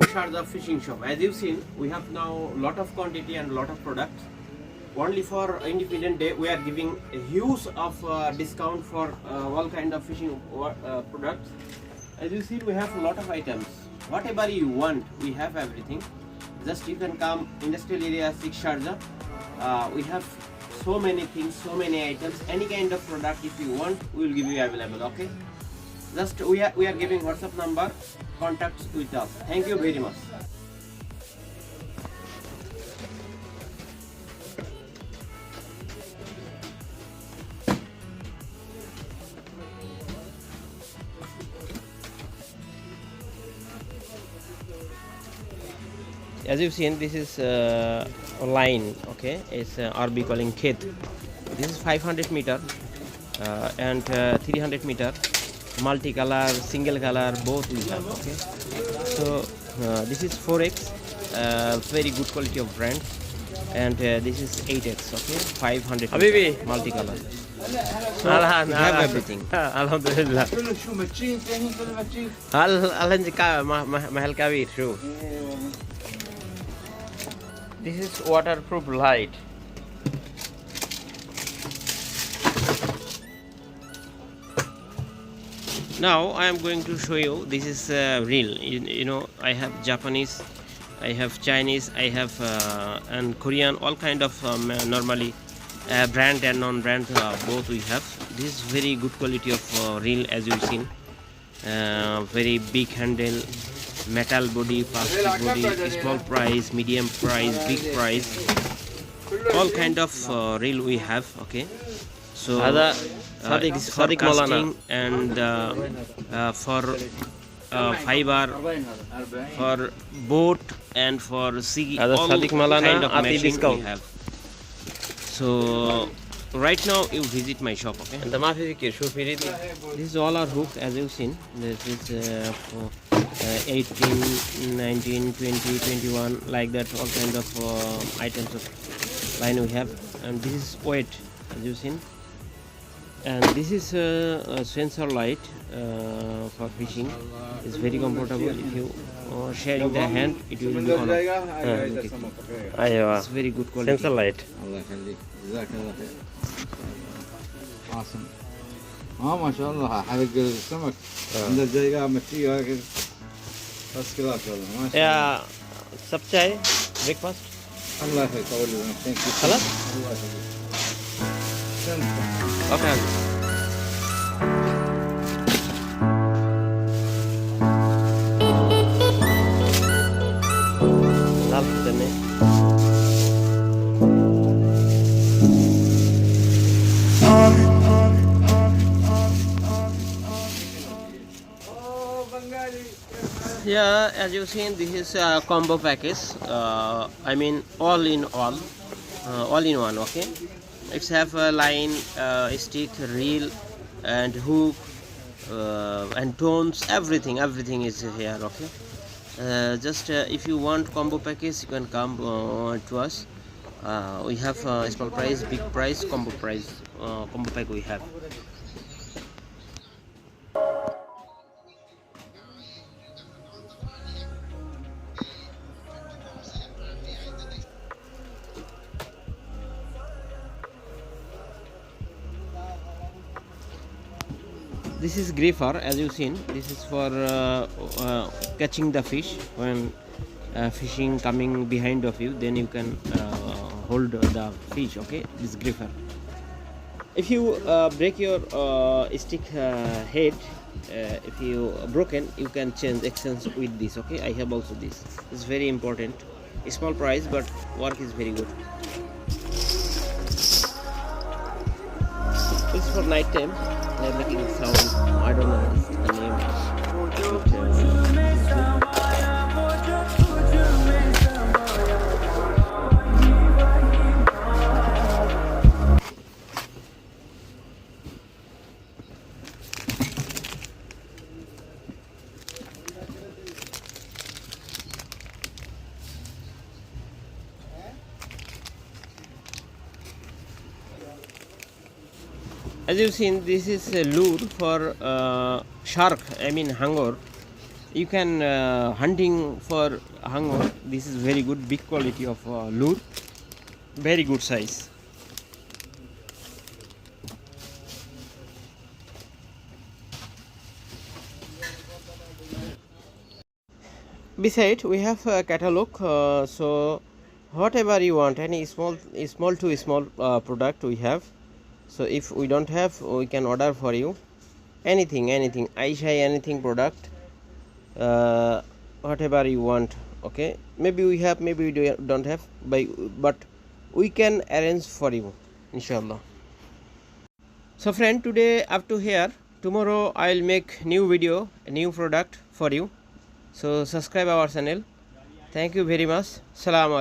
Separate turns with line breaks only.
Sharjah fishing shop. As you've seen, we have now lot of quantity and lot of products. Only for Independent Day, we are giving a huge of discount for all kind of fishing products. As you see, we have a lot of items. Whatever you want, we have everything. Just you can come industrial area 6 Sharjah. We have so many things, so many items. Any kind of product if you want, we will give you available. Okay. Just we are giving WhatsApp number. Contact with us. Thank you very much. As you've seen, this is a line. Okay, it's RB calling kit. This is 500 meter and 300 meter. Multicolor, single color, both we have. Okay, so this is 4x, very good quality of brand, and this is 8x. Okay, 500 multicolor. So we have everything.
Alhamdulillah. Mahal Kabir.
This is waterproof light. Now I am going to show you. This is reel. You know, I have Japanese, I have Chinese, I have and Korean, all kind of normally brand and non-brand both we have. This is very good quality of reel, as you've seen. Very big handle, metal body, plastic body, small price, medium price, big price. All kind of reel we have. Okay, so. This is for casting and for fiber, for boat and for sea, all kind of machine we have. So right now you visit my shop. Okay, this is all our hook, as you've seen. This is for 18, 19, 20, 21, like that, all kind of items of line we have. And this is weight, as you've seen. And this is a sensor light for fishing. It's very comfortable. If you sharing the hand, it will be on. It's very good quality.
Sensor light.
awesome. ما شاء الله حرق السمك عند الجيجة مشي هيك بس كلاس والله ما شاء الله.
يا سب चाय breakfast.
الله يخليك أقول لك
خلاص.
الله يخليك.
Okay. Yeah, as you've seen, this is a combo package. I mean, all in one. Okay. It's have a line, stick, reel, and hook, and tones. Everything is here. Okay. Just if you want combo package, you can come to us. We have small price, big price, combo pack we have. This is gripper, as you've seen. This is for catching the fish. When fishing coming behind of you, then you can hold the fish. Okay, this gripper. If you break your stick head, if you broken, you can exchange with this. Okay, I have also this. It's very important. Small price, but work is very good. This is for night time. They're making sound. I don't know the name. As you've seen, this is a lure for shark, I mean hanger. You can hunting for hanger. This is very good, big quality of lure, very good size. Besides, we have a catalog, so whatever you want, any small to small product we have. So if we don't have, we can order for you anything Aisha, anything product, uh, whatever you want. Okay, maybe we have, maybe we don't have, but we can arrange for you, inshallah. So friend, today up to here. Tomorrow I'll make new video, a new product for you. So subscribe our channel. Thank you very much. Salam alaikum.